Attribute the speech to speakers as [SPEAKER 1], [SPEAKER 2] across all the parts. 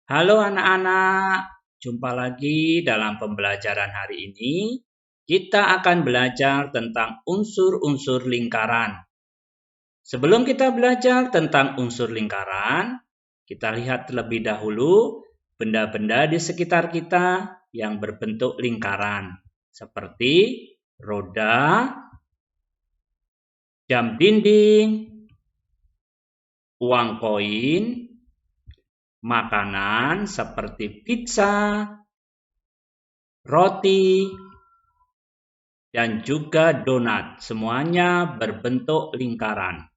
[SPEAKER 1] Halo anak-anak, jumpa lagi dalam pembelajaran hari ini. Kita akan belajar tentang unsur-unsur lingkaran. Sebelum kita belajar tentang unsur lingkaran, kita lihat terlebih dahulu benda-benda di sekitar kita yang berbentuk lingkaran, seperti roda, jam dinding, uang koin, makanan seperti pizza, roti, dan juga donat. Semuanya berbentuk lingkaran.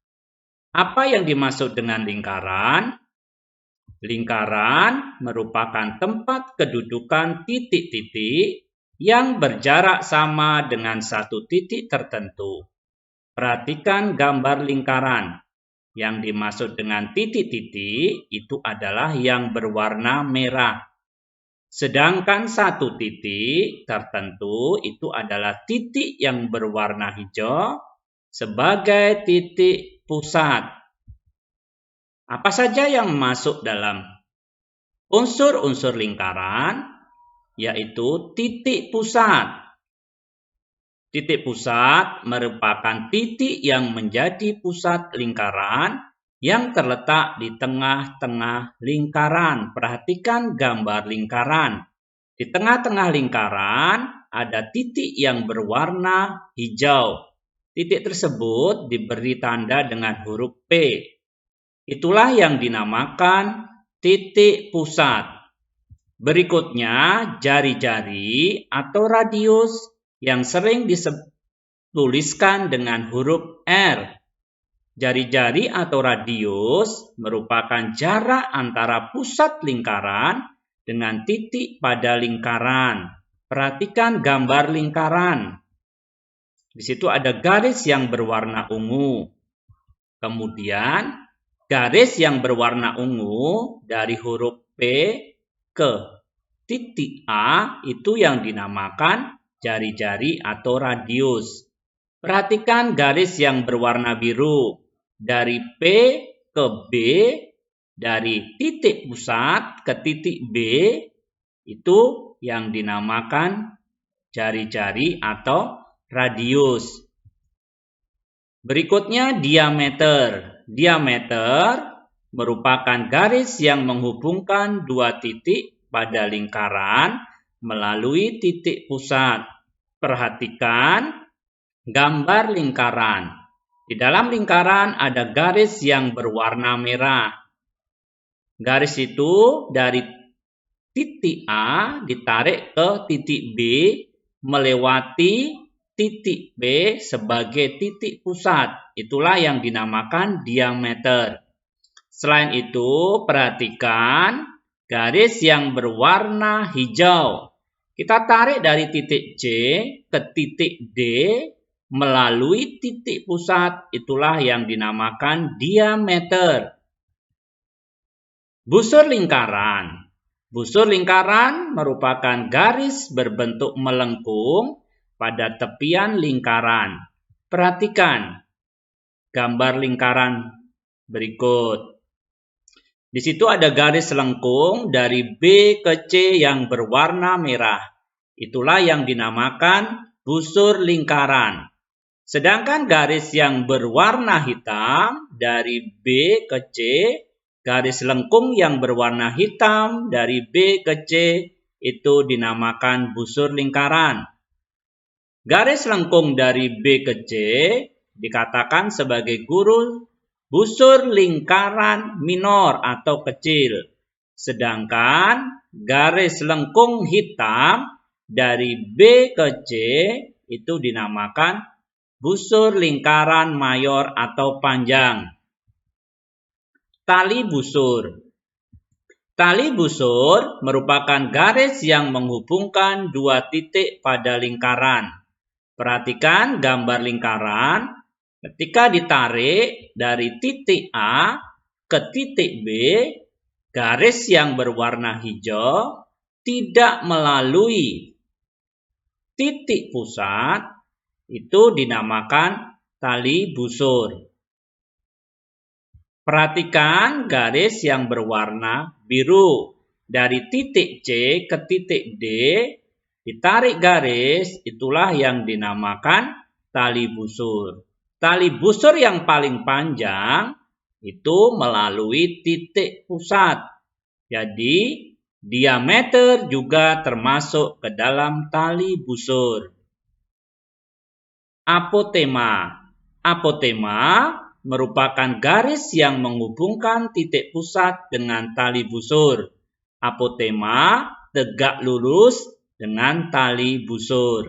[SPEAKER 1] Apa yang dimaksud dengan lingkaran? Lingkaran merupakan tempat kedudukan titik-titik yang berjarak sama dengan satu titik tertentu. Perhatikan gambar lingkaran. Yang dimaksud dengan titik-titik itu adalah yang berwarna merah. Sedangkan satu titik tertentu itu adalah titik yang berwarna hijau sebagai titik pusat. Apa saja yang masuk dalam unsur-unsur lingkaran? Yaitu titik pusat. Titik pusat merupakan titik yang menjadi pusat lingkaran yang terletak di tengah-tengah lingkaran. Perhatikan gambar lingkaran. Di tengah-tengah lingkaran ada titik yang berwarna hijau. Titik tersebut diberi tanda dengan huruf P. Itulah yang dinamakan titik pusat. Berikutnya, jari-jari atau radius yang sering dituliskan dengan huruf R. Jari-jari atau radius merupakan jarak antara pusat lingkaran dengan titik pada lingkaran. Perhatikan gambar lingkaran. Di situ ada garis yang berwarna ungu. Kemudian garis yang berwarna ungu dari huruf P ke titik A itu yang dinamakan jari-jari atau radius. Perhatikan garis yang berwarna biru. Dari P ke B, dari titik pusat ke titik B, itu yang dinamakan jari-jari atau radius. Berikutnya diameter. Diameter merupakan garis yang menghubungkan dua titik pada lingkaran melalui titik pusat. Perhatikan gambar lingkaran. Di dalam lingkaran ada garis yang berwarna merah. Garis itu dari titik A ditarik ke titik B melewati titik B sebagai titik pusat. Itulah yang dinamakan diameter. Selain itu, perhatikan garis yang berwarna hijau. Kita tarik dari titik C ke titik D melalui titik pusat. Itulah yang dinamakan diameter. Busur lingkaran. Busur lingkaran merupakan garis berbentuk melengkung pada tepian lingkaran. Perhatikan gambar lingkaran berikut. Di situ ada garis lengkung dari B ke C yang berwarna merah. Itulah yang dinamakan busur lingkaran. Sedangkan garis yang berwarna hitam dari B ke C, garis lengkung yang berwarna hitam dari B ke C itu dinamakan busur lingkaran. Garis lengkung dari B ke C dikatakan sebagai busur lingkaran minor atau kecil. Sedangkan garis lengkung hitam dari B ke C itu dinamakan busur lingkaran mayor atau panjang. Tali busur. Tali busur merupakan garis yang menghubungkan dua titik pada lingkaran. Perhatikan gambar lingkaran. Ketika ditarik dari titik A ke titik B, garis yang berwarna hijau tidak melalui titik pusat, itu dinamakan tali busur. Perhatikan garis yang berwarna biru dari titik C ke titik D, ditarik garis, itulah yang dinamakan tali busur. Tali busur yang paling panjang itu melalui titik pusat. Jadi, diameter juga termasuk ke dalam tali busur. Apotema. Apotema merupakan garis yang menghubungkan titik pusat dengan tali busur. Apotema tegak lurus dengan tali busur.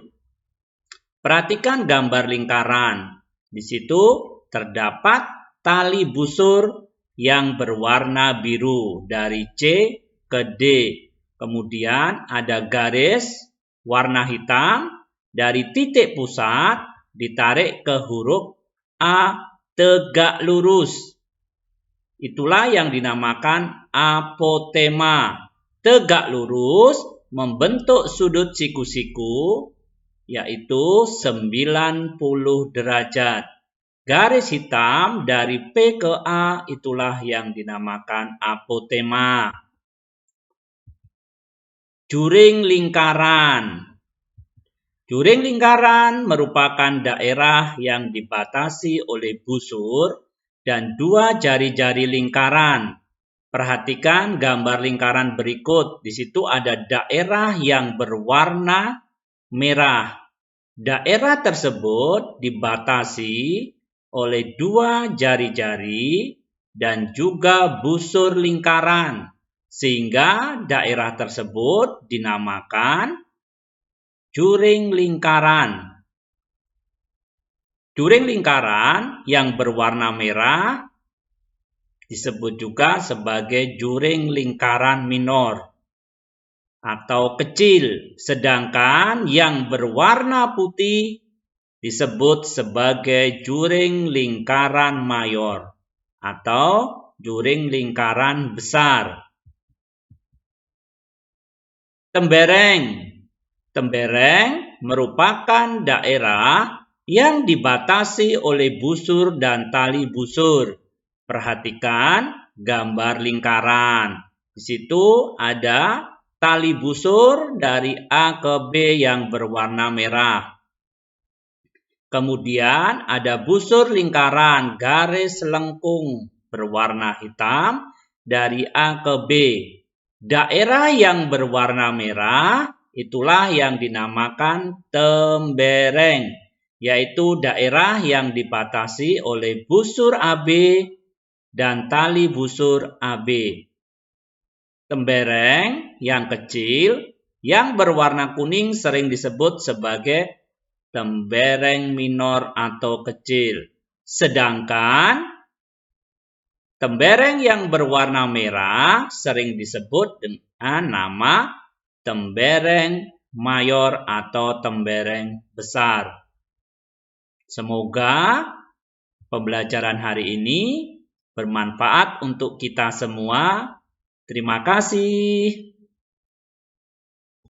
[SPEAKER 1] Perhatikan gambar lingkaran. Di situ terdapat tali busur yang berwarna biru dari C ke D. Kemudian ada garis warna hitam dari titik pusat ditarik ke huruf A tegak lurus. Itulah yang dinamakan apotema. Tegak lurus membentuk sudut siku-siku yaitu 90 derajat. Garis hitam dari P ke A itulah yang dinamakan apotema. Juring lingkaran. Juring lingkaran merupakan daerah yang dibatasi oleh busur dan dua jari-jari lingkaran. Perhatikan gambar lingkaran berikut. Di situ ada daerah yang berwarna merah. Daerah tersebut dibatasi oleh dua jari-jari dan juga busur lingkaran, sehingga daerah tersebut dinamakan juring lingkaran. Juring lingkaran yang berwarna merah disebut juga sebagai juring lingkaran minor atau kecil, sedangkan yang berwarna putih disebut sebagai juring lingkaran mayor atau juring lingkaran besar. Tembereng. Tembereng merupakan daerah yang dibatasi oleh busur dan tali busur. Perhatikan gambar lingkaran. Di situ ada tali busur dari A ke B yang berwarna merah. Kemudian ada busur lingkaran garis lengkung berwarna hitam dari A ke B. Daerah yang berwarna merah itulah yang dinamakan tembereng, yaitu daerah yang dibatasi oleh busur AB dan tali busur AB. Tembereng yang kecil yang berwarna kuning sering disebut sebagai tembereng minor atau kecil. Sedangkan tembereng yang berwarna merah sering disebut dengan nama tembereng mayor atau tembereng besar. Semoga pembelajaran hari ini bermanfaat untuk kita semua. Terima kasih.